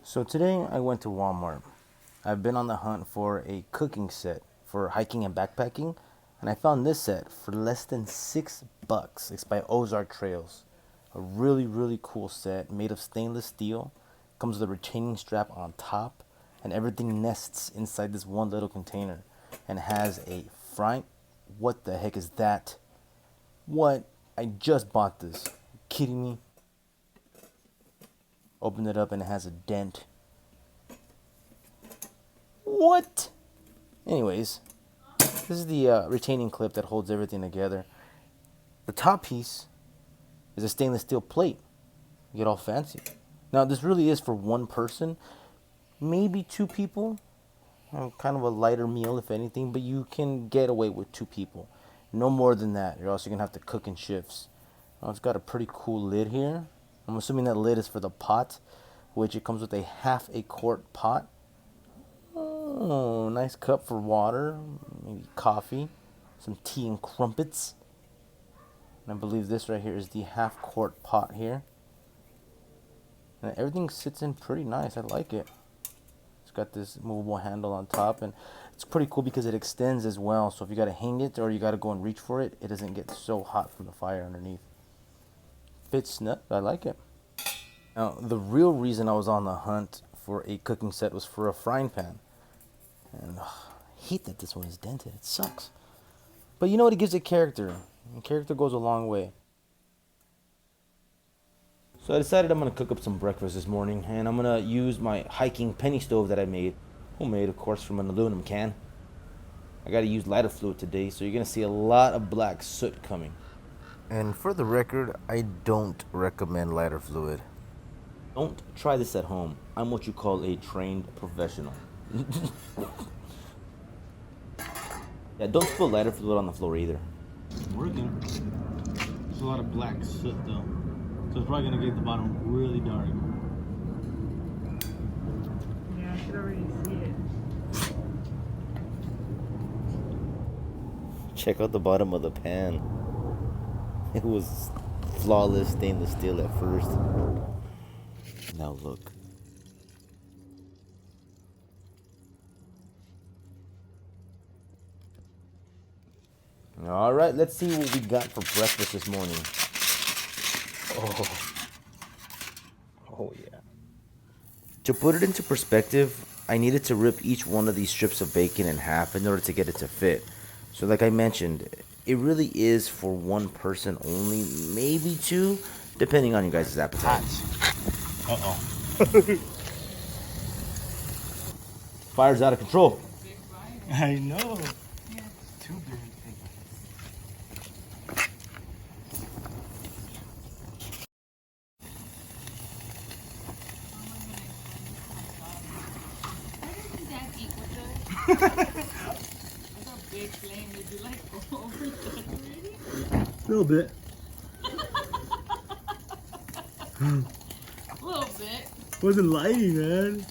So today I went to Walmart. I've been on the hunt for a cooking set for hiking and backpacking, and I found this set for less than $6. It's by Ozark Trails. A really cool set made of stainless steel. Comes with a retaining strap on top, and everything nests inside this one little container. And has a frying. What the heck is that? What? I just bought this. You kidding me? Open it up and it has a dent. What? Anyways, this is the retaining clip that holds everything together. The top piece is a stainless steel plate. You get all fancy. Now, this really is for one person, maybe two people. Kind of a lighter meal, if anything, but you can get away with two people. No more than that. You're also going to have to cook in shifts. Now, it's got a pretty cool lid here. I'm assuming that lid is for the pot, which it comes with a half a quart pot. Oh, nice cup for water, maybe coffee, some tea and crumpets. And I believe this right here is the half quart pot here. And everything sits in pretty nice. I like it. It's got this movable handle on top, and it's pretty cool because it extends as well. So if you got to hang it or you got to go and reach for it, it doesn't get so hot from the fire underneath. Fits snug. I like it. Now, the real reason I was on the hunt for a cooking set was for a frying pan. And I hate that this one is dented. It sucks. But you know what? It gives it character. And character goes a long way. So I decided I'm going to cook up some breakfast this morning. And I'm going to use my hiking penny stove that I made. Homemade, of course, from an aluminum can. I got to use lighter fluid today. So you're going to see a lot of black soot coming. And for the record, I don't recommend lighter fluid. Don't try this at home. I'm what you call a trained professional. Yeah, don't spill lighter fluid on the floor either. Working. There's a lot of black soot though, so it's probably gonna get the bottom really dark. Yeah, I should already see it. Check out the bottom of the pan. It was flawless stainless steel at first. Now look. All right, let's see what we got for breakfast this morning. Oh yeah. To put it into perspective, I needed to rip each one of these strips of bacon in half in order to get it to fit. So like I mentioned, it really is for one person only, maybe two, depending on you guys' appetite. Uh-oh. Fire's out of control. I know. Too big. A big flame. Did you like go over that already? A little bit. A little bit. Wasn't lighting, man.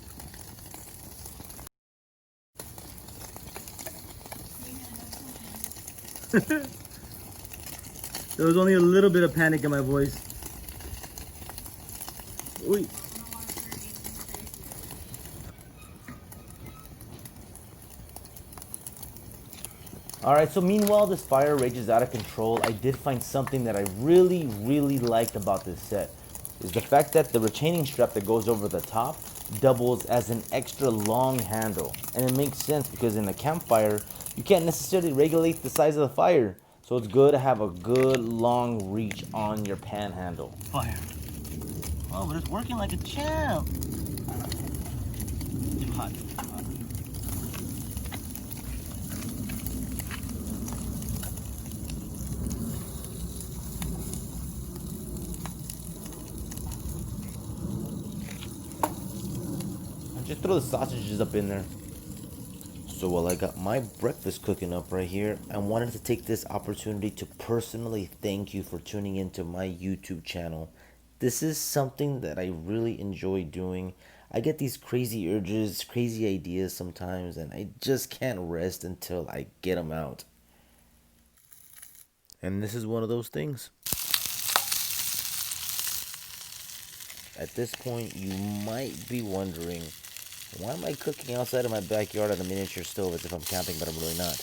There was only a little bit of panic in my voice. Oy. Alright, so meanwhile this fire rages out of control, I did find something that I really liked about this set. Is the fact that the retaining strap that goes over the top doubles as an extra long handle. And it makes sense because in a campfire, you can't necessarily regulate the size of the fire. So it's good to have a good long reach on your pan handle. Fire. Oh, but it's working like a champ. Too hot. Just throw the sausages up in there. So while I got my breakfast cooking up right here, I wanted to take this opportunity to personally thank you for tuning into my YouTube channel. This is something that I really enjoy doing. I get these crazy urges, crazy ideas sometimes, and I just can't rest until I get them out. And this is one of those things. at this point, you might be wondering, why am I cooking outside of my backyard on a miniature stove as if I'm camping, but I'm really not?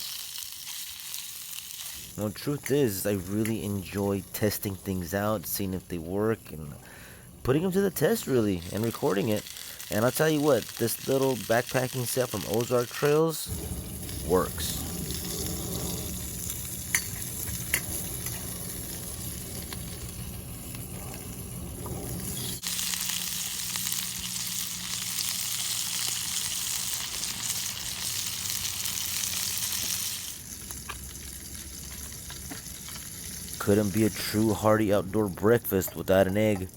Well, truth is, I really enjoy testing things out, seeing if they work, and putting them to the test, really, and recording it. And I'll tell you what, this little backpacking set from Ozark Trails works. Couldn't be a true hearty outdoor breakfast without an egg.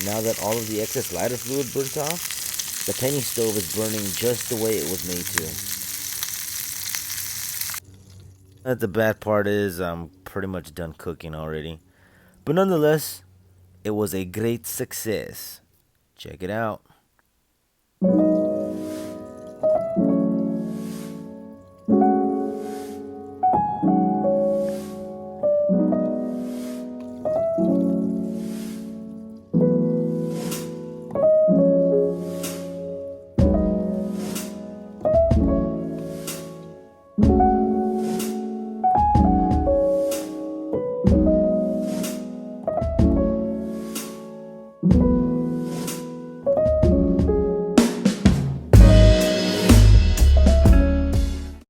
Now that all of the excess lighter fluid burnt off, the penny stove is burning just the way it was made to. The bad part is I'm pretty much done cooking already. But nonetheless, it was a great success. Check it out.